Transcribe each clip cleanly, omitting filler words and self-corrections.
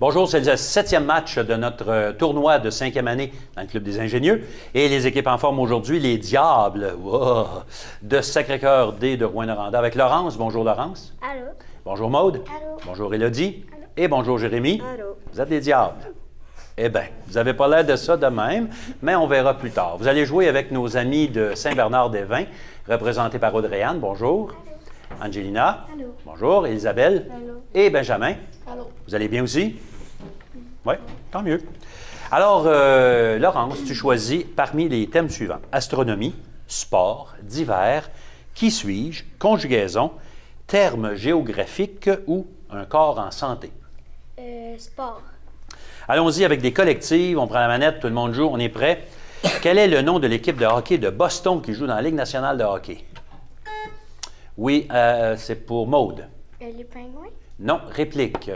Bonjour, c'est le 7e match de notre tournoi de 5e année dans le Club des ingénieux. Et les équipes en forme aujourd'hui, les Diables de Sacré-Cœur D de Rouyn-Noranda avec Laurence. Bonjour Laurence. Allô. Bonjour Maude. Allô. Bonjour Élodie. Allô. Et bonjour Jérémy. Allô. Vous êtes des Diables. Eh bien, vous n'avez pas l'air de ça de même, mais on verra plus tard. Vous allez jouer avec nos amis de Saint-Bernard-des-Vins, représentés par Audrey-Anne. Bonjour. Allô. Angelina. Allô. Bonjour. Isabelle. Allô. Et Benjamin. Allô. Vous allez bien aussi? Oui, tant mieux. Alors, Laurence, tu choisis parmi les thèmes suivants. Astronomie, sport, divers, qui suis-je, conjugaison, termes géographiques ou un corps en santé. Sport. Allons-y avec des collectives. On prend la manette, tout le monde joue, on est prêt. Quel est le nom de l'équipe de hockey de Boston qui joue dans la Ligue nationale de hockey? Oui, c'est pour Maude. Les pingouins. Non, réplique.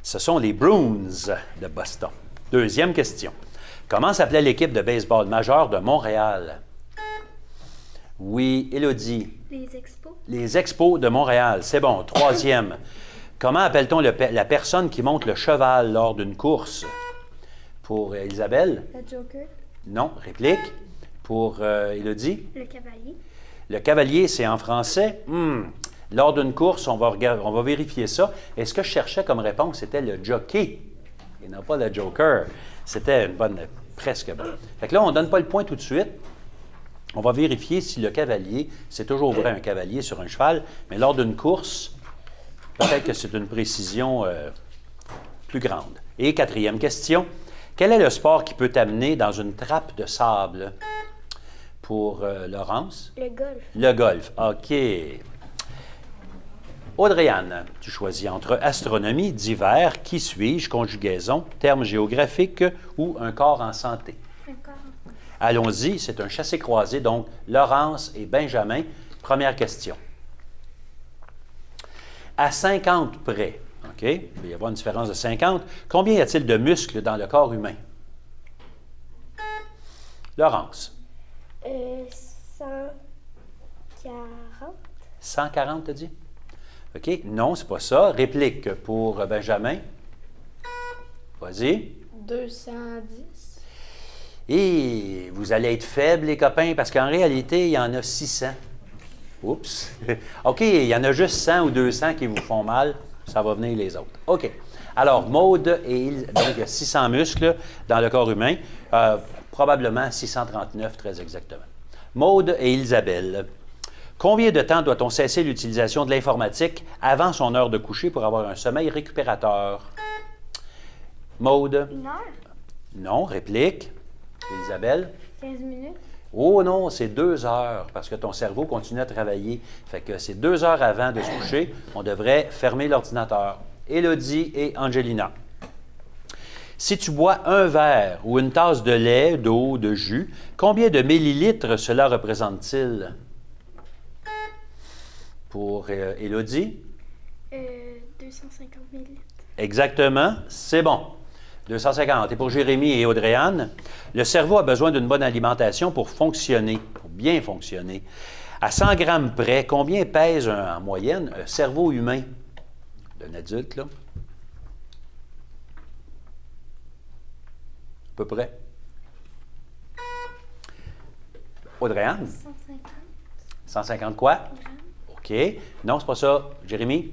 Ce sont les Bruins de Boston. Deuxième question. Comment s'appelait l'équipe de baseball majeure de Montréal? Oui, Élodie. Les expos. Les Expos de Montréal. C'est bon. Troisième. Comment appelle-t-on la personne qui monte le cheval lors d'une course? Pour Isabelle? Le Joker. Non, réplique. Pour Élodie? Le cavalier. Le cavalier, c'est en français? Lors d'une course, on va vérifier ça. Et ce que je cherchais comme réponse, c'était le jockey, et non pas le joker. C'était une bonne, presque bonne. Fait que là, on ne donne pas le point tout de suite. On va vérifier si le cavalier, c'est toujours vrai un cavalier sur un cheval, mais lors d'une course, peut-être que c'est une précision plus grande. Et quatrième question, quel est le sport qui peut t'amener dans une trappe de sable? Pour Laurence? Le golf. Le golf, OK. Audrey-Anne, tu choisis entre astronomie, divers, qui suis-je, conjugaison, termes géographiques ou un corps en santé. Un corps. Allons-y, c'est un chassé-croisé, donc Laurence et Benjamin. Première question. À 50 près, OK, il va y avoir une différence de 50, combien y a-t-il de muscles dans le corps humain? Laurence. 140. 140, t'as dit? OK, non, c'est pas ça. Réplique pour Benjamin. Vas-y. 210. Et vous allez être faibles, les copains, parce qu'en réalité, il y en a 600. Oups. OK, il y en a juste 100 ou 200 qui vous font mal. Ça va venir les autres. OK. Alors, Maude et donc il y a 600 muscles dans le corps humain. Probablement 639, très exactement. Maude et Isabelle. Combien de temps doit-on cesser l'utilisation de l'informatique avant son heure de coucher pour avoir un sommeil récupérateur? Maude? 1 heure. Non, réplique. Isabelle? 15 minutes. Oh non, c'est 2 heures, parce que ton cerveau continue à travailler. Fait que c'est 2 heures avant de se coucher. On devrait fermer l'ordinateur. Élodie et Angelina. Si tu bois un verre ou une tasse de lait, d'eau, de jus, combien de millilitres cela représente-t-il? Pour Élodie? 250 millilitres. Exactement, c'est bon. 250. Et pour Jérémy et Audrey-Anne, le cerveau a besoin d'une bonne alimentation pour fonctionner, pour bien fonctionner. À 100 grammes près, combien pèse en moyenne un cerveau humain d'un adulte, là? À peu près. Audrey-Anne? 150. 150 quoi? grammes. OK. Non, c'est pas ça. Jérémy?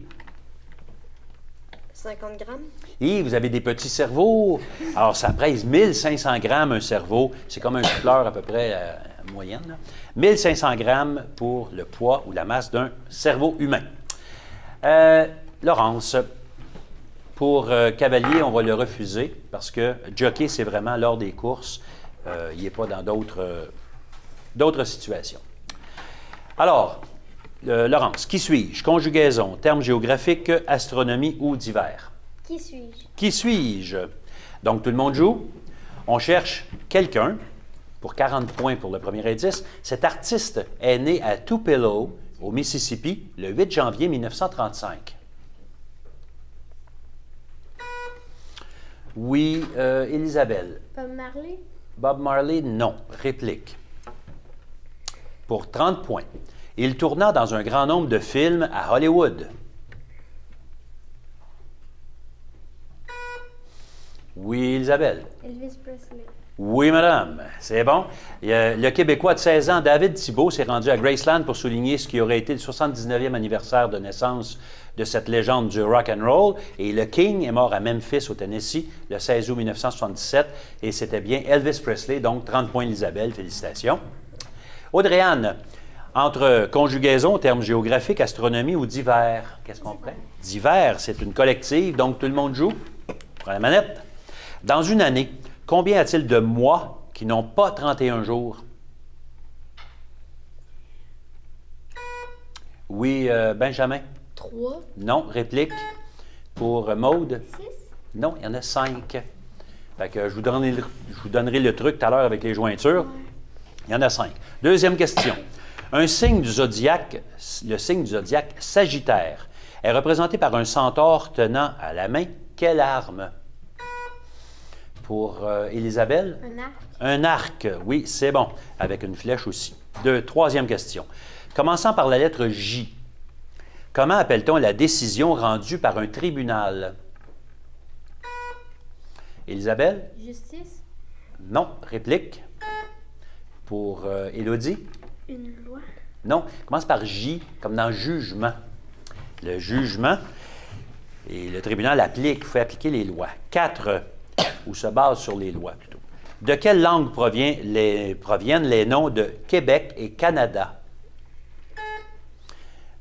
50 grammes. Et vous avez des petits cerveaux. Alors, ça pèse 1500 grammes un cerveau. C'est comme un fleur à peu près moyenne. Là. 1500 grammes pour le poids ou la masse d'un cerveau humain. Laurence, pour cavalier, on va le refuser parce que jockey, c'est vraiment lors des courses. Il n'est pas dans d'autres situations. Alors, Laurence, qui suis-je? Conjugaison, termes géographiques, astronomie ou divers? Qui suis-je? Qui suis-je? Donc, tout le monde joue. On cherche quelqu'un pour 40 points pour le premier indice. Cet artiste est né à Tupelo, au Mississippi, le 8 janvier 1935. Oui, Isabelle. Bob Marley. Bob Marley, non. Réplique. Pour 30 points. Il tourna dans un grand nombre de films à Hollywood. Oui, Isabelle. Elvis Presley. Oui, madame. C'est bon. Le Québécois de 16 ans, David Thibault, s'est rendu à Graceland pour souligner ce qui aurait été le 79e anniversaire de naissance de cette légende du rock and roll. Et le King est mort à Memphis, au Tennessee, le 16 août 1977. Et c'était bien Elvis Presley, donc 30 points l'Isabelle. Félicitations. Audrey-Anne, entre conjugaison, termes géographiques, astronomie ou divers, qu'est-ce qu'on prend? Divers, c'est une collective, donc tout le monde joue. Prends la manette. Dans une année, combien y a-t-il de mois qui n'ont pas 31 jours? Oui, Benjamin? 3. Non. Réplique pour Maude? 6. Non, il y en a 5. Fait que je vous donnerai le truc tout à l'heure avec les jointures. Il y en a 5. Deuxième question. Un signe du zodiaque, le signe du zodiaque Sagittaire, est représenté par un centaure tenant à la main quelle arme? Pour Élisabelle? Un arc. Un arc, oui, c'est bon, avec une flèche aussi. Troisième question. Commençant par la lettre J, comment appelle-t-on la décision rendue par un tribunal? Élisabelle? Justice. Non. Réplique? Pour Élodie? Une loi. Non. Commence par J, comme dans jugement. Le jugement, et le tribunal applique, il faut appliquer les lois. 4, ou se base sur les lois plutôt. De quelle langue proviennent les noms de Québec et Canada?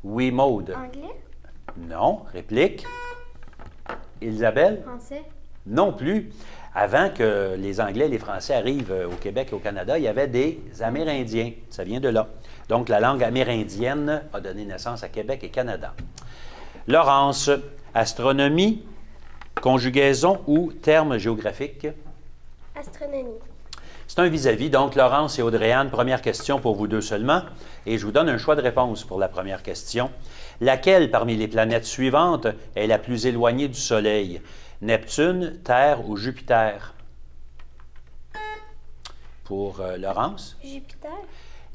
Oui, Maude. Anglais. Non. Réplique. Isabelle? Français. Non plus. Avant que les Anglais et les Français arrivent au Québec et au Canada, il y avait des Amérindiens. Ça vient de là. Donc, la langue amérindienne a donné naissance à Québec et Canada. Laurence, astronomie, conjugaison ou terme géographique? Astronomie. C'est un vis-à-vis. Donc, Laurence et Audrey-Anne, première question pour vous deux seulement. Et je vous donne un choix de réponse pour la première question. Laquelle parmi les planètes suivantes est la plus éloignée du Soleil? Neptune, Terre ou Jupiter? Pour Laurence? Jupiter.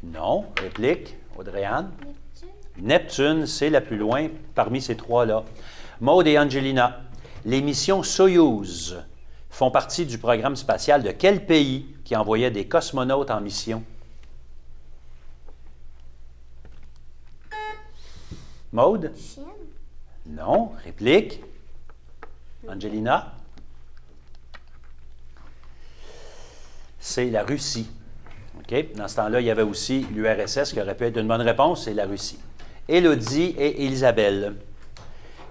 Non. Réplique, Audrey-Anne? Neptune. Neptune, c'est la plus loin parmi ces trois-là. Maude et Angelina, les missions Soyouz font partie du programme spatial de quel pays qui envoyait des cosmonautes en mission? Maude? Chine. Non. Réplique? Angelina? C'est la Russie. OK? Dans ce temps-là, il y avait aussi l'URSS qui aurait pu être une bonne réponse, c'est la Russie. Élodie et Isabelle.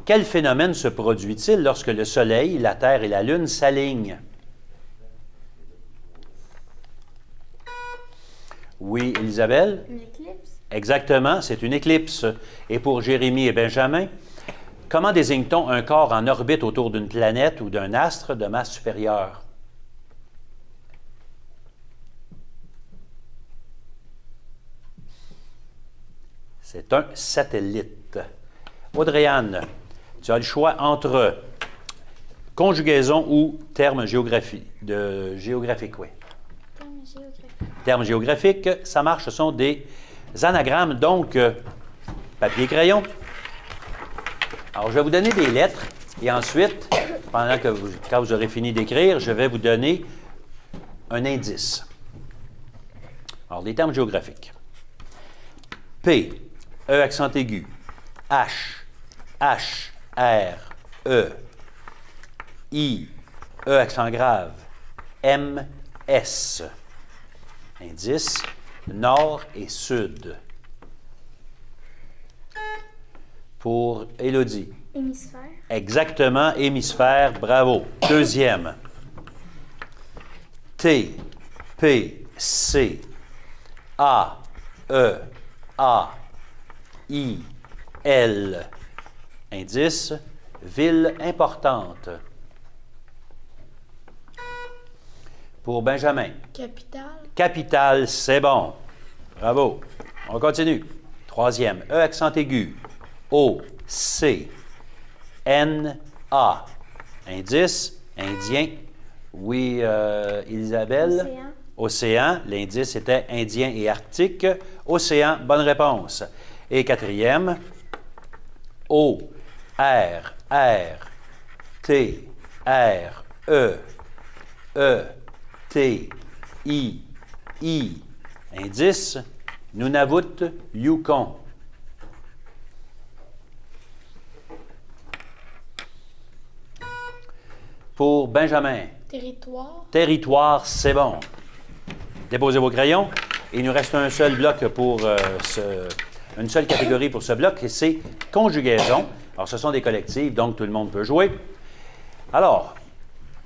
Quel phénomène se produit-il lorsque le Soleil, la Terre et la Lune s'alignent? Oui, Isabelle? Une éclipse. Exactement, c'est une éclipse. Et pour Jérémie et Benjamin, comment désigne-t-on un corps en orbite autour d'une planète ou d'un astre de masse supérieure? C'est un satellite. Audrey-Anne, tu as le choix entre conjugaison ou terme géographique, oui. Terme géographique. Termes géographiques, ça marche, ce sont des anagrammes, donc papier-crayon. Alors, je vais vous donner des lettres et ensuite, quand vous aurez fini d'écrire, je vais vous donner un indice. Alors, des termes géographiques. P, E accent aigu, H, H, R, E, I, E accent grave, M, S. Indice, nord et sud. Pour Élodie. Hémisphère. Exactement, hémisphère, bravo. Deuxième. T, P, C, A, E, A, I, L. Indice, ville importante. Pour Benjamin. Capitale. Capitale, c'est bon. Bravo. On continue. Troisième. E accent aigu. O, C, N, A. Indice, indien. Oui, Isabelle. Océan. Océan. L'indice était indien et arctique. Océan, bonne réponse. Et quatrième. O, R, R, T, R, E, E, T, I, I. Indice, Nunavut, Yukon. Pour Benjamin. Territoire. Territoire, c'est bon. Déposez vos crayons. Il nous reste un seul bloc pour une seule catégorie pour ce bloc, et c'est conjugaison. Alors, ce sont des collectives, donc tout le monde peut jouer. Alors,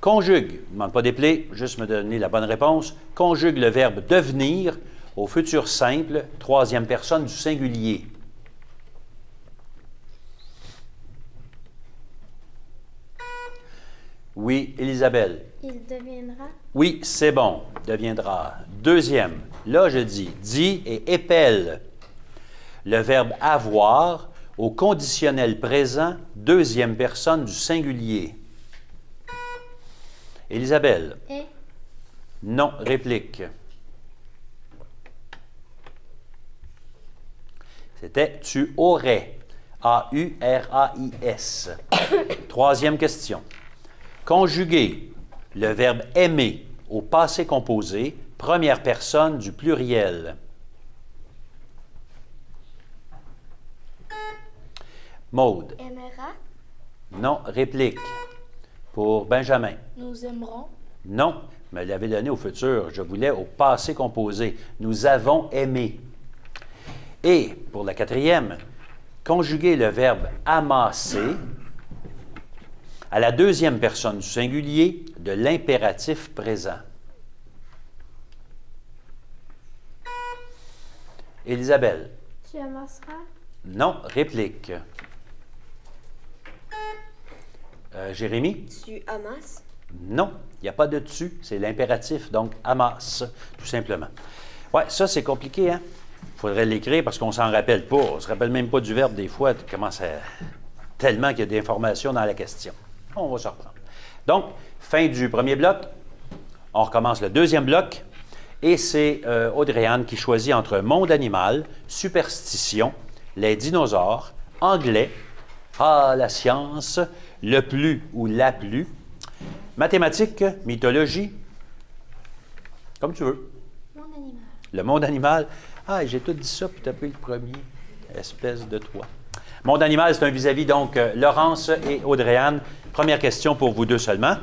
conjugue, ne demande pas d'épeler, juste me donner la bonne réponse. Conjugue le verbe devenir au futur simple, troisième personne du singulier. Oui, Elisabeth. Il deviendra. Oui, c'est bon, deviendra. Deuxième, là je dis dit et épelle. Le verbe avoir au conditionnel présent, deuxième personne du singulier. Elisabeth. Et. Non, réplique. C'était tu aurais. A-U-R-A-I-S. Troisième question. Conjuguer le verbe aimer au passé composé, première personne du pluriel. Maude. Aimera. Non, réplique. Pour Benjamin. Nous aimerons. Non, me l'avait donné au futur. Je voulais au passé composé. Nous avons aimé. Et pour la quatrième, conjuguer le verbe amasser à la deuxième personne du singulier de l'impératif présent. Elisabeth. Tu amasseras. Non, réplique. Jérémy? Tu amasses. Non, il n'y a pas de dessus, c'est l'impératif, donc amasse, tout simplement. Ouais, ça c'est compliqué, hein? Il faudrait l'écrire parce qu'on ne s'en rappelle pas. On ne se rappelle même pas du verbe des fois, tellement qu'il y a d'informations dans la question. On va se reprendre. Donc, fin du premier bloc. On recommence le deuxième bloc. Et c'est Audrey-Anne qui choisit entre monde animal, superstition, les dinosaures, anglais, la science, le plus ou la plus, mathématiques, mythologie, comme tu veux. Monde animal. Le monde animal. Ah, j'ai tout dit ça, puis tu as pris le premier. Espèce de toi. Monde animal, c'est un vis-à-vis, donc Laurence et Audrey-Anne. Première question pour vous deux seulement.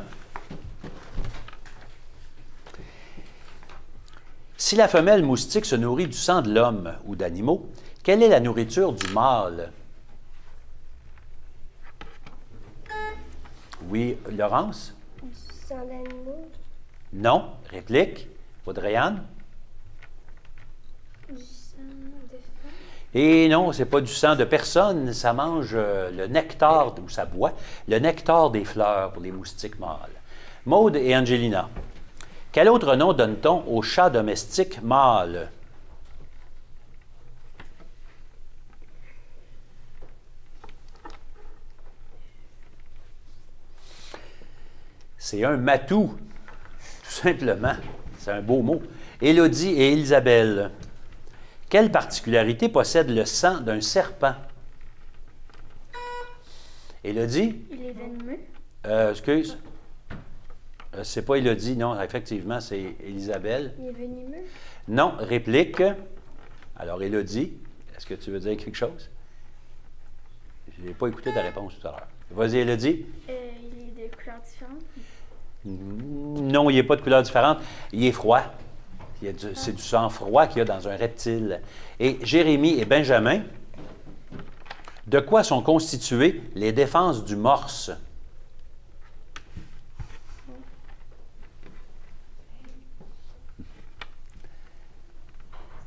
Si la femelle moustique se nourrit du sang de l'homme ou d'animaux, quelle est la nourriture du mâle? Oui, Laurence? Du sang d'animaux. Non. Réplique. Audrey-Anne? Du sang de femme. Et non, c'est pas du sang de personne, ça mange le nectar, ou ça boit, le nectar des fleurs pour les moustiques mâles. Maude et Angelina, quel autre nom donne-t-on au chat domestique mâle? C'est un matou, tout simplement. C'est un beau mot. Élodie et Elisabeth. Quelle particularité possède le sang d'un serpent? Élodie? Il est venimeux. Excuse. C'est pas Élodie, non. Effectivement, c'est Elisabeth. Il est venimeux. Non, réplique. Alors, Élodie, est-ce que tu veux dire quelque chose? Je n'ai pas écouté ta réponse tout à l'heure. Vas-y, Élodie. Il est de couleurs différentes. Non, il n'est pas de couleur différente. Il est froid. C'est du sang froid qu'il y a dans un reptile. Et Jérémy et Benjamin, de quoi sont constituées les défenses du morse?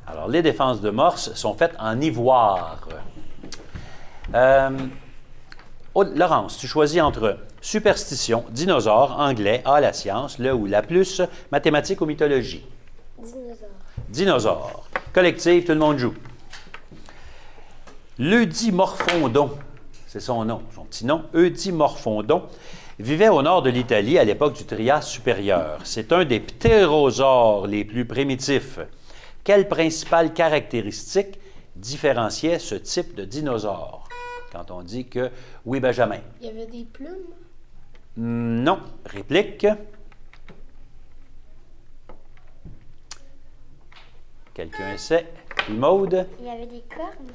Alors, les défenses de morse sont faites en ivoire. Laurence, tu choisis entre superstition, dinosaure, anglais, la science, le ou la plus, mathématiques ou mythologie. Dinosaure. Dinosaure. Collectif, tout le monde joue. L'Eudimorphondon, c'est son nom, son petit nom, Eudimorphondon, vivait au nord de l'Italie à l'époque du Trias supérieur. C'est un des ptérosaures les plus primitifs. Quelle principale caractéristique différenciait ce type de dinosaure? Quand on dit que... Oui, Benjamin. Il y avait des plumes. Non. Réplique. Quelqu'un sait? Maude? Il y avait des cornes.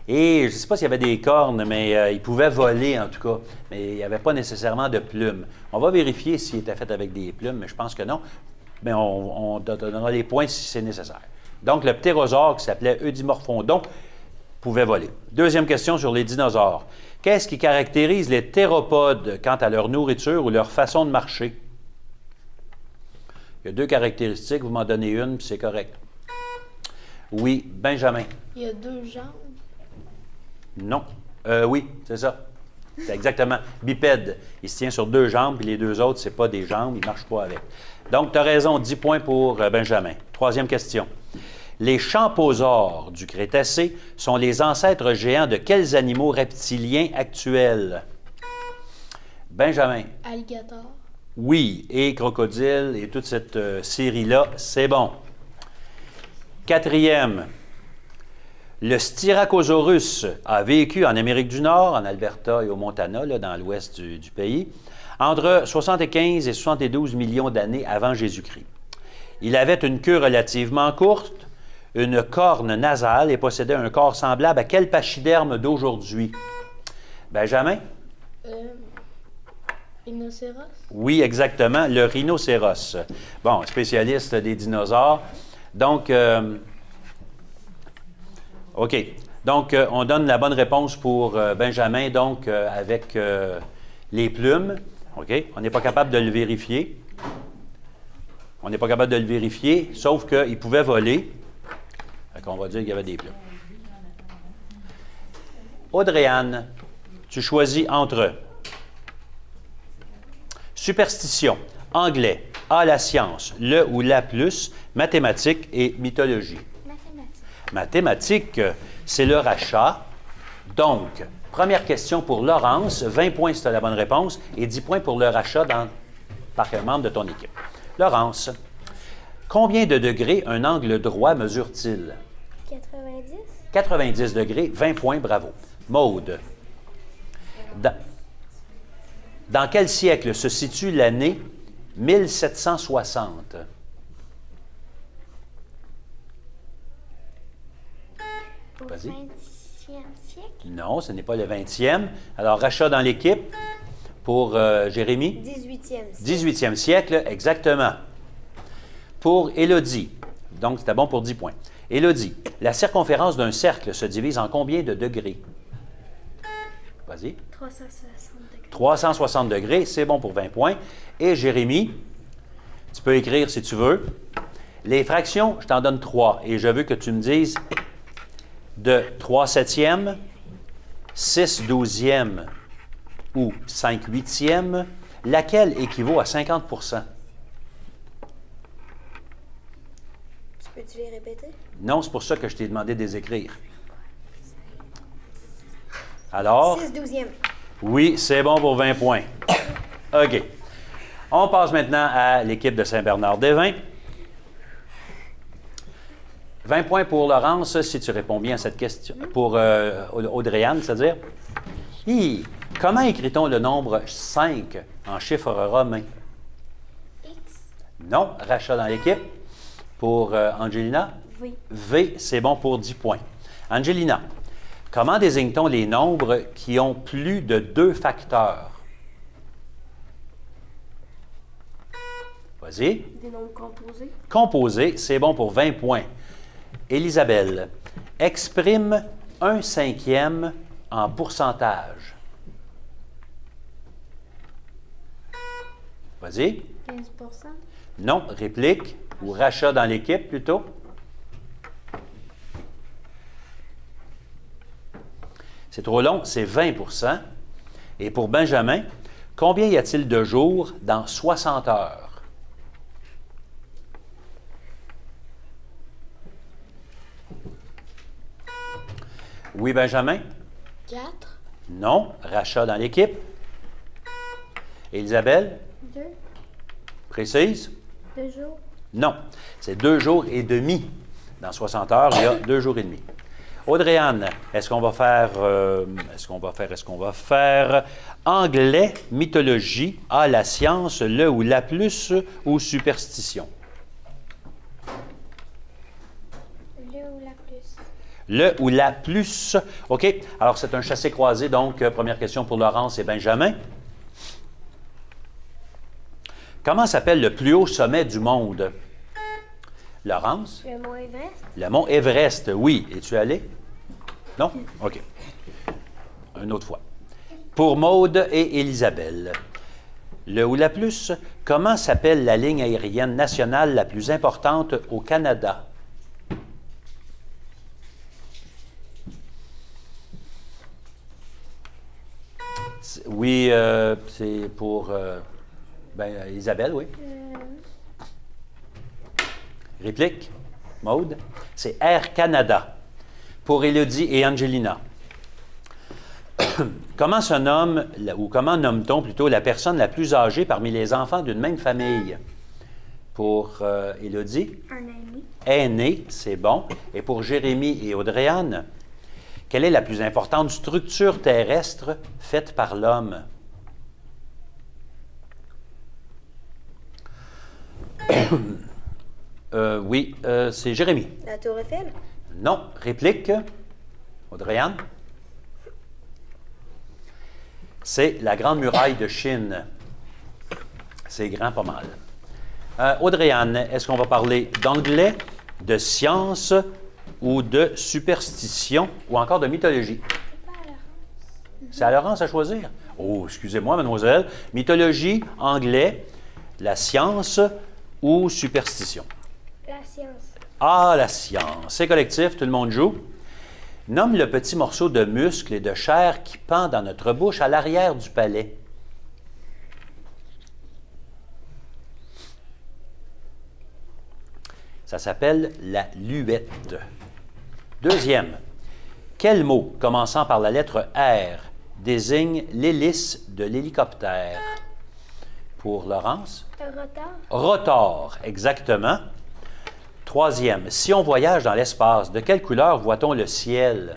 Et je ne sais pas s'il y avait des cornes, mais il pouvait voler en tout cas. Mais il n'y avait pas nécessairement de plumes. On va vérifier s'il était fait avec des plumes, mais je pense que non. Mais on donnera les points si c'est nécessaire. Donc, le ptérosaure qui s'appelait Eudimorphondon pouvait voler. Deuxième question sur les dinosaures. Qu'est-ce qui caractérise les théropodes quant à leur nourriture ou leur façon de marcher? Il y a deux caractéristiques, vous m'en donnez une, puis c'est correct. Oui, Benjamin. Il y a deux jambes. Non. Oui, c'est ça. C'est exactement. Bipède. Il se tient sur deux jambes, puis les deux autres, ce n'est pas des jambes, il ne marche pas avec. Donc, tu as raison, 10 points pour Benjamin. Troisième question. Les champausaures du Crétacé sont les ancêtres géants de quels animaux reptiliens actuels? Benjamin. Alligator. Oui, et crocodile et toute cette série-là, c'est bon. Quatrième. Le Styracosaurus a vécu en Amérique du Nord, en Alberta et au Montana, là, dans l'ouest du pays, entre 75 et 72 millions d'années avant Jésus-Christ. Il avait une queue relativement courte, une corne nasale et possédait un corps semblable à quel pachyderme d'aujourd'hui? Benjamin? Rhinocéros? Oui, exactement, le rhinocéros. Bon, spécialiste des dinosaures. Donc, OK. Donc, on donne la bonne réponse pour Benjamin, donc, avec les plumes. OK? On n'est pas capable de le vérifier. On n'est pas capable de le vérifier, sauf qu'il pouvait voler. Fait qu'on va dire qu'il y avait des plumes. Audrey-Anne, tu choisis entre superstition, anglais, A la science, le ou la plus, mathématiques et mythologie. Mathématiques, c'est le rachat. Donc, première question pour Laurence, 20 points si tu as la bonne réponse et 10 points pour le rachat par membre de ton équipe. Laurence, combien de degrés un angle droit mesure-t-il? 90. 90 degrés, 20 points, bravo. Maude, dans quel siècle se situe l'année 1760? Vas-y. 20e siècle? Non, ce n'est pas le 20e. Alors, rachat dans l'équipe pour Jérémy? 18e siècle. 18e siècle, exactement. Pour Élodie, donc c'était bon pour 10 points. Élodie, la circonférence d'un cercle se divise en combien de degrés? Vas-y. 360 degrés. 360 degrés, c'est bon pour 20 points. Et Jérémy, tu peux écrire si tu veux. Les fractions, je t'en donne 3 et je veux que tu me dises de 3 septièmes, 6 douzièmes ou 5 huitièmes, laquelle équivaut à 50 %? Peux-tu les répéter? Non, c'est pour ça que je t'ai demandé de les écrire. Alors? 6 douzièmes. Oui, c'est bon pour 20 points. OK. On passe maintenant à l'équipe de Saint-Bernard-des-Vins. 20 points pour Laurence, si tu réponds bien à cette question. Pour Audrey-Anne, c'est-à-dire? Comment écrit-on le nombre 5 en chiffre romain? X. Non, rachat dans l'équipe. Pour Angelina? V. V, c'est bon pour 10 points. Angelina, comment désigne-t-on les nombres qui ont plus de 2 facteurs? Vas-y. Des nombres composés. Composé, c'est bon pour 20 points. Élisabelle, exprime 1/5 en pourcentage. Vas-y. 15%. Non, réplique ou rachat dans l'équipe plutôt. C'est trop long, c'est 20 %. Et pour Benjamin, combien y a-t-il de jours dans 60 heures? Oui, Benjamin? 4. Non, rachat dans l'équipe. Elisabelle? 2. Précise? 2 jours. Non, c'est 2 jours et demi. Dans 60 heures, il y a 2 jours et demi. Audrey-Anne, est-ce qu'on va faire anglais, mythologie, A la science, le ou la plus ou superstition? Le ou la plus. OK. Alors, c'est un chassé-croisé. Donc, première question pour Laurence et Benjamin. Comment s'appelle le plus haut sommet du monde? Laurence? Le mont Everest. Le mont Everest, oui. Es-tu allé? Non? OK. Une autre fois. Pour Maude et Élisabelle. Le ou la plus, comment s'appelle la ligne aérienne nationale la plus importante au Canada? Oui, c'est pour Isabelle, oui. Réplique? Maude? C'est Air Canada. Pour Élodie et Angelina. Comment se nomme, ou comment nomme-t-on plutôt la personne la plus âgée parmi les enfants d'une même famille? Pour Élodie? Un ami. Aîné, c'est bon. Et pour Jérémie et Audrey-Anne? Quelle est la plus importante structure terrestre faite par l'homme? Oui, c'est Jérémie. La Tour Eiffel. Non. Réplique? Audrey-Anne? C'est la Grande Muraille de Chine. C'est grand pas mal. Audrey-Anne, est-ce qu'on va parler d'anglais, de science ou de superstition ou encore de mythologie? C'est à Laurence à choisir. Oh, excusez-moi, mademoiselle. Mythologie, anglais, la science ou superstition? La science. Ah, la science. C'est collectif, tout le monde joue. Nomme le petit morceau de muscle et de chair qui pend dans notre bouche à l'arrière du palais. Ça s'appelle la luette. Deuxième. Quel mot, commençant par la lettre R, désigne l'hélice de l'hélicoptère? Pour Laurence? Retard. Rotor, exactement. Troisième, si on voyage dans l'espace, de quelle couleur voit-on le ciel?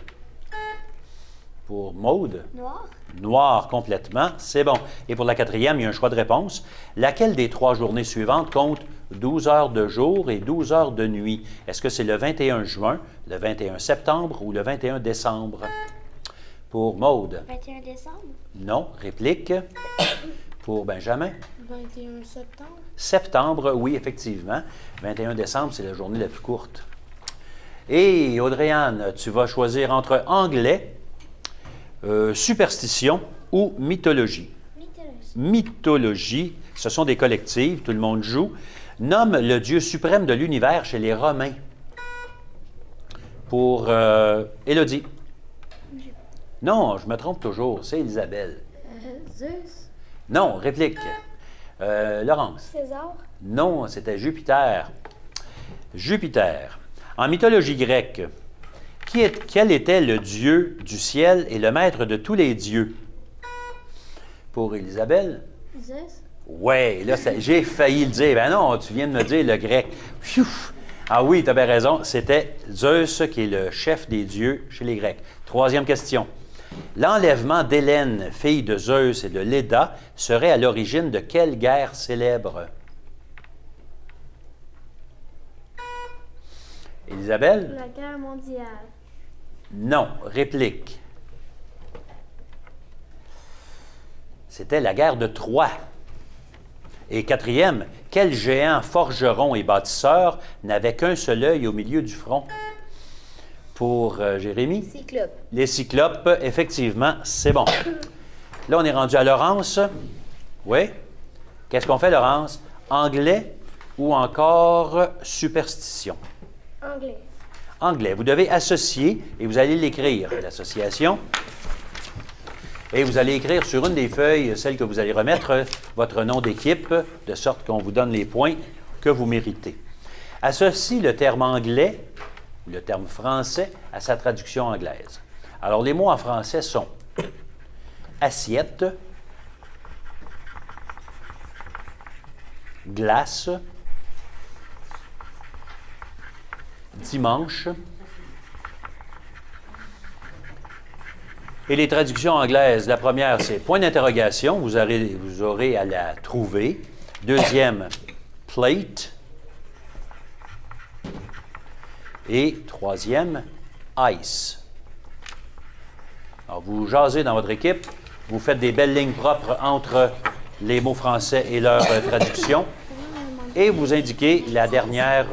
Pour Maude? Noir. Noir complètement, c'est bon. Et pour la quatrième, il y a un choix de réponse. Laquelle des 3 journées suivantes compte 12 heures de jour et 12 heures de nuit? Est-ce que c'est le 21 juin, le 21 septembre ou le 21 décembre? Pour Maude? 21 décembre. Non. Réplique? Pour Benjamin? 21 septembre. Septembre, oui, effectivement. 21 décembre, c'est la journée la plus courte. Et Audrey-Anne, tu vas choisir entre anglais, superstition ou mythologie. Mythologie. Mythologie, ce sont des collectives, tout le monde joue. Nomme le dieu suprême de l'univers chez les Romains. Pour Élodie. Non, je me trompe toujours, c'est Isabelle. Zeus. Non, réplique. Laurence. César. Non, c'était Jupiter. Jupiter. En mythologie grecque, quel était le dieu du ciel et le maître de tous les dieux? Pour Isabelle? Zeus. Oui, là, j'ai failli le dire. Ben non, tu viens de me dire le grec. Pfiouf! Ah oui, tu as bien raison. C'était Zeus qui est le chef des dieux chez les Grecs. Troisième question. L'enlèvement d'Hélène, fille de Zeus et de Léda, serait à l'origine de quelle guerre célèbre? Isabelle? La guerre mondiale. Non. Réplique. C'était la guerre de Troie. Et quatrième, quel géant forgeron et bâtisseur n'avait qu'un seul œil au milieu du front? Pour Jérémie? Cyclope. Les cyclopes, effectivement, c'est bon. Là, on est rendu à Laurence. Oui? Qu'est-ce qu'on fait, Laurence? Anglais ou encore superstition? Anglais. Anglais. Vous devez associer et vous allez l'écrire, l'association. Et vous allez écrire sur une des feuilles, celle que vous allez remettre, votre nom d'équipe, de sorte qu'on vous donne les points que vous méritez. Associe le terme anglais, le terme français, à sa traduction anglaise. Alors, les mots en français sont assiette, glace, dimanche. Et les traductions anglaises, la première, c'est point d'interrogation, vous aurez à la trouver. Deuxième, plate. Et troisième, Ice. Alors, vous jasez dans votre équipe, vous faites des belles lignes propres entre les mots français et leur traduction, et vous indiquez la dernière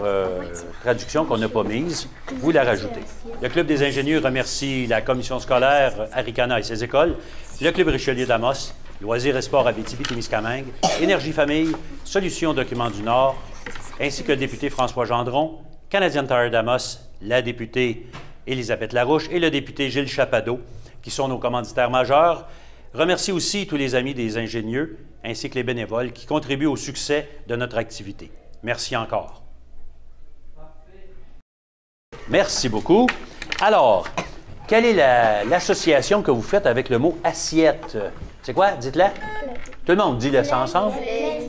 traduction qu'on n'a pas mise, vous la rajoutez. Le Club des ingénieurs remercie la commission scolaire Aricana et ses écoles, le Club Richelieu d'Amos, Loisirs et Sports Abitibi-Témiscamingue, Énergie Famille, Solutions Documents du Nord, ainsi que le député François Gendron, Canadian Tire d'Amos, la députée Élisabeth Larouche et le député Gilles Chapado, qui sont nos commanditaires majeurs. Remercie aussi tous les amis des ingénieux, ainsi que les bénévoles qui contribuent au succès de notre activité. Merci encore. Merci beaucoup. Alors, quelle est l'association que vous faites avec le mot assiette? C'est quoi? Dites-la. Tout le monde dit-le ça ensemble?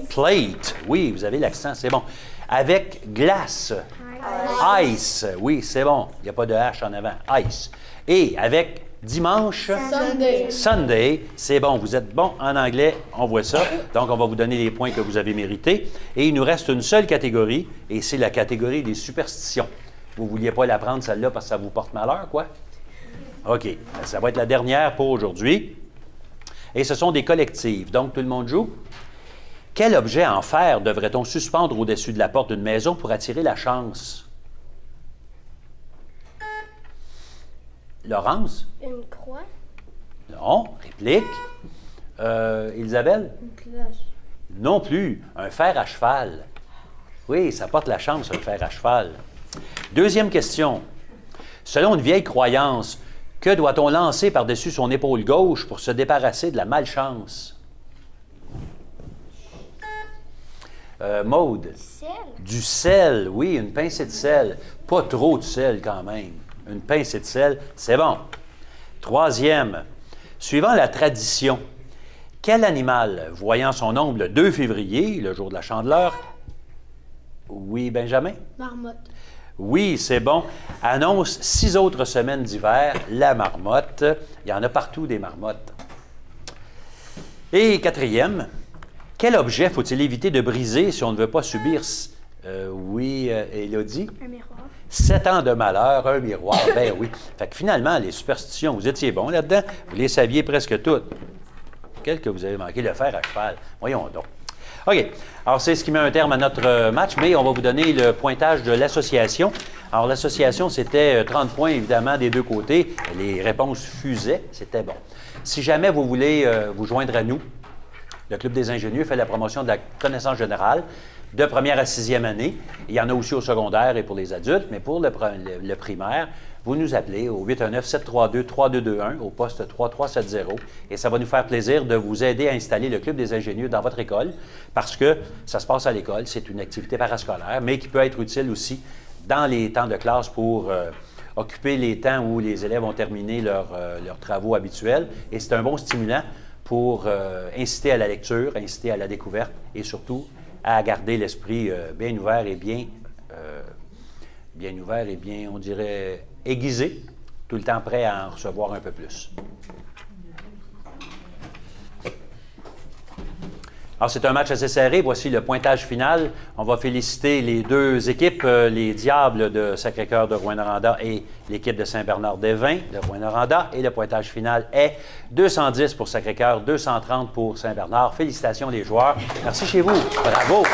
Plate. Oui, vous avez l'accent, c'est bon. Avec glace. Ice. Oui, c'est bon. Il n'y a pas de H en avant. Ice. Et avec dimanche? Sunday. C'est bon. Vous êtes bon en anglais. On voit ça. Donc, on va vous donner les points que vous avez mérités. Et il nous reste une seule catégorie, et c'est la catégorie des superstitions. Vous ne vouliez pas la prendre, celle-là, parce que ça vous porte malheur, quoi? OK. Ça va être la dernière pour aujourd'hui. Et ce sont des collectives. Donc, tout le monde joue. Quel objet en fer devrait-on suspendre au-dessus de la porte d'une maison pour attirer la chance? Laurence? Une croix. Non. Réplique. Isabelle? Une cloche. Non plus. Un fer à cheval. Oui, ça porte la chance, un fer à cheval. Deuxième question. Selon une vieille croyance, que doit-on lancer par-dessus son épaule gauche pour se débarrasser de la malchance? Maude? Sel. Du sel, oui, une pincée de sel. Pas trop de sel quand même. Une pincée de sel, c'est bon. Troisième. Suivant la tradition, quel animal, voyant son ombre le 2 février, le jour de la Chandeleur, oui, Benjamin? Marmotte. Oui, c'est bon. Annonce 6 autres semaines d'hiver, la marmotte. Il y en a partout des marmottes. Et quatrième, quel objet faut-il éviter de briser si on ne veut pas subir, Élodie? Un miroir. 7 ans de malheur, un miroir, ben oui. Fait que finalement, les superstitions, vous étiez bon là-dedans, vous les saviez presque toutes. Quel que vous avez manqué? Le fer à cheval. Voyons donc. OK. Alors, c'est ce qui met un terme à notre match, mais on va vous donner le pointage de l'association. Alors, l'association, c'était 30 points, évidemment, des deux côtés. Les réponses fusaient. C'était bon. Si jamais vous voulez vous joindre à nous, le Club des ingénieux fait la promotion de la connaissance générale de première à 6e année. Il y en a aussi au secondaire et pour les adultes, mais pour le primaire, vous nous appelez au 819-732-3221 au poste 3370 et ça va nous faire plaisir de vous aider à installer le Club des ingénieux dans votre école parce que ça se passe à l'école, c'est une activité parascolaire, mais qui peut être utile aussi dans les temps de classe pour occuper les temps où les élèves ont terminé leurs travaux habituels et c'est un bon stimulant pour inciter à la lecture, inciter à la découverte et surtout à garder l'esprit bien ouvert et bien, on dirait, aiguisé, tout le temps prêt à en recevoir un peu plus. Alors, c'est un match assez serré. Voici le pointage final. On va féliciter les deux équipes, les Diables de Sacré-Cœur de Rouyn-Noranda et l'équipe de Saint-Bernard-des-Vins de Rouyn-Noranda. Et le pointage final est 210 pour Sacré-Cœur, 230 pour Saint-Bernard. Félicitations les joueurs. Merci chez vous. Bravo.